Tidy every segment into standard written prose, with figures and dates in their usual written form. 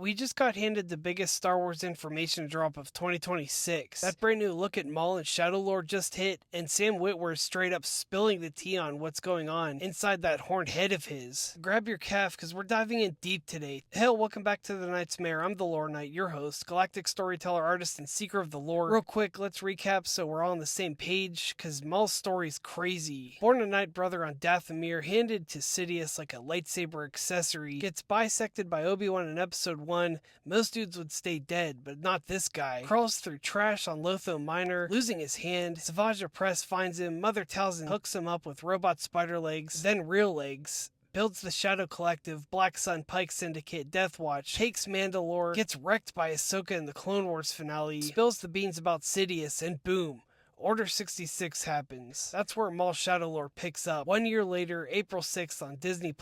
we just got handed the biggest Star Wars information drop of 2026. That brand new look at Maul and Shadow Lord just hit, and Sam Witwer is straight up spilling the tea on what's going on inside that horned head of his. Grab your calf, because we're diving in deep today. Hell, welcome back to the Night's Mare. I'm the Lore Knight, your host, galactic storyteller, artist, and seeker of the lore. Real quick, let's recap so we're all on the same page, because Maul's story's crazy. Born a Night Brother on Dathomir, handed to Sidious like a lightsaber accessory, gets bisected by Obi-Wan in episode 1. Most dudes would stay dead, but not this guy. Crawls through trash on Lotho Minor, losing his hand. Savage Opress finds him, Mother Talzin hooks him up with robot spider legs, then real legs. Builds the Shadow Collective, Black Sun, Pike Syndicate, Death Watch, takes Mandalore, gets wrecked by Ahsoka in the Clone Wars finale, spills the beans about Sidious, and boom, Order 66 happens. That's where Maul Shadow Lord picks up. 1 year later, April 6th on Disney+.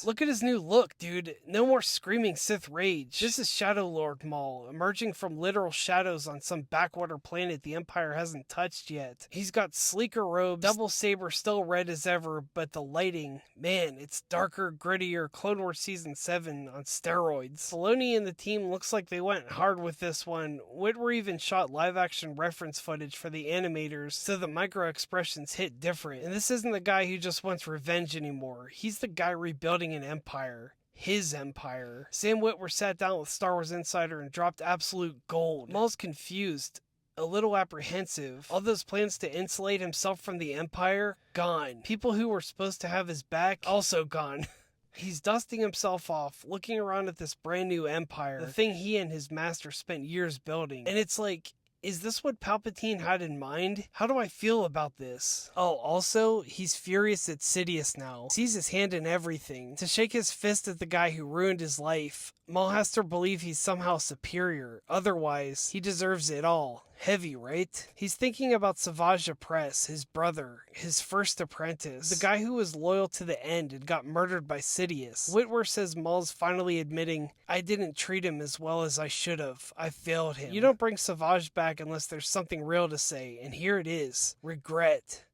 Look at his new look, dude. No more screaming Sith rage. This is Shadow Lord Maul, emerging from literal shadows on some backwater planet the Empire hasn't touched yet. He's got sleeker robes, double saber still red as ever, but the lighting, man, it's darker, grittier, Clone Wars Season 7 on steroids. Filoni and the team looks like they went hard with this one. Witwer even shot live-action reference footage for the animators, so the micro-expressions hit different. And this isn't the guy who just wants revenge anymore. He's the guy rebuilding an empire. His empire. Sam Witwer sat down with Star Wars Insider and dropped absolute gold. Maul's confused, a little apprehensive. All those plans to insulate himself from the Empire, gone. People who were supposed to have his back, also gone. He's dusting himself off, looking around at this brand new empire, the thing he and his master spent years building. And it's like, is this what Palpatine had in mind? How do I feel about this? Oh, also, he's furious at Sidious now. Sees his hand in everything. To shake his fist at the guy who ruined his life, Maul has to believe he's somehow superior. Otherwise, he deserves it all. Heavy, right? He's thinking about Savage Opress, his brother, his first apprentice, the guy who was loyal to the end and got murdered by Sidious. Witwer says Maul's finally admitting, I didn't treat him as well as I should have. I failed him. You don't bring Savage back unless there's something real to say, and here it is. Regret.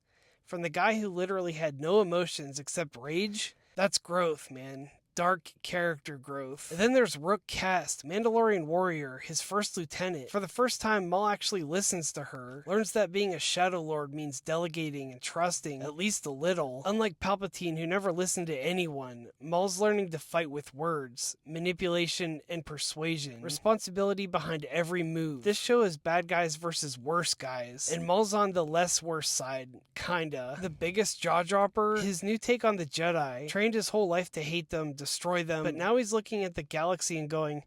From the guy who literally had no emotions except rage? That's growth, man. Dark character growth. And then there's Rook Kast, Mandalorian warrior, his first lieutenant. For the first time, Maul actually listens to her, learns that being a Shadow Lord means delegating and trusting, at least a little. Unlike Palpatine, who never listened to anyone, Maul's learning to fight with words, manipulation, and persuasion. Responsibility behind every move. This show is bad guys versus worse guys, and Maul's on the less worse side, kinda. The biggest jaw dropper, his new take on the Jedi. Trained his whole life to hate them, destroy them, but now he's looking at the galaxy and going,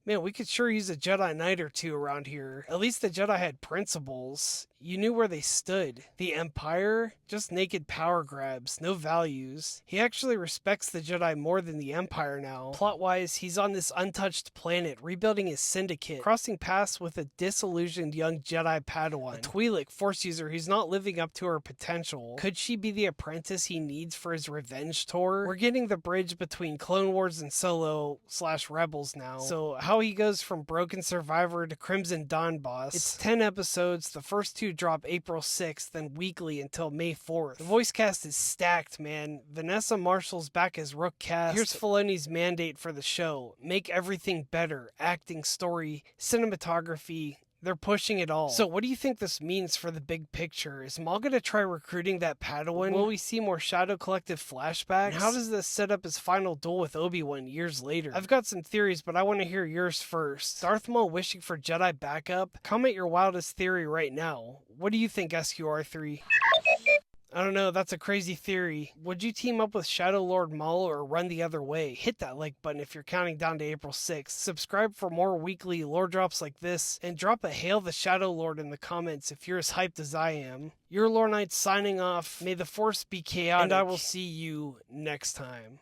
man, we could sure use a Jedi Knight or two around here. At least the Jedi had principles. You knew where they stood. The Empire? Just naked power grabs, no values. He actually respects the Jedi more than the Empire now. Plot-wise, he's on this untouched planet, rebuilding his syndicate, crossing paths with a disillusioned young Jedi Padawan, a Twi'lek Force user who's not living up to her potential. Could she be the apprentice he needs for his revenge tour? We're getting the bridge between Clone Wars and Solo/Rebels now. So how he goes from broken survivor to Crimson Dawn boss. It's 10 episodes, the first 2 drop April 6th, then weekly until May 4th. The voice cast is stacked, man. Vanessa Marshall's back as Rook Kast. Here's Filoni's mandate for the show. Make everything better. Acting, story, cinematography. They're pushing it all. So what do you think this means for the big picture? Is Maul gonna try recruiting that Padawan? Will we see more Shadow Collective flashbacks? And how does this set up his final duel with Obi-Wan years later? I've got some theories, but I want to hear yours first. Darth Maul wishing for Jedi backup? Comment your wildest theory right now. What do you think, SQR3? I don't know, that's a crazy theory. Would you team up with Shadow Lord Maul or run the other way? Hit that like button if you're counting down to April 6th. Subscribe for more weekly lore drops like this, and drop a Hail the Shadow Lord in the comments if you're as hyped as I am. Your Lore Knight signing off. May the Force be chaotic, and I will see you next time.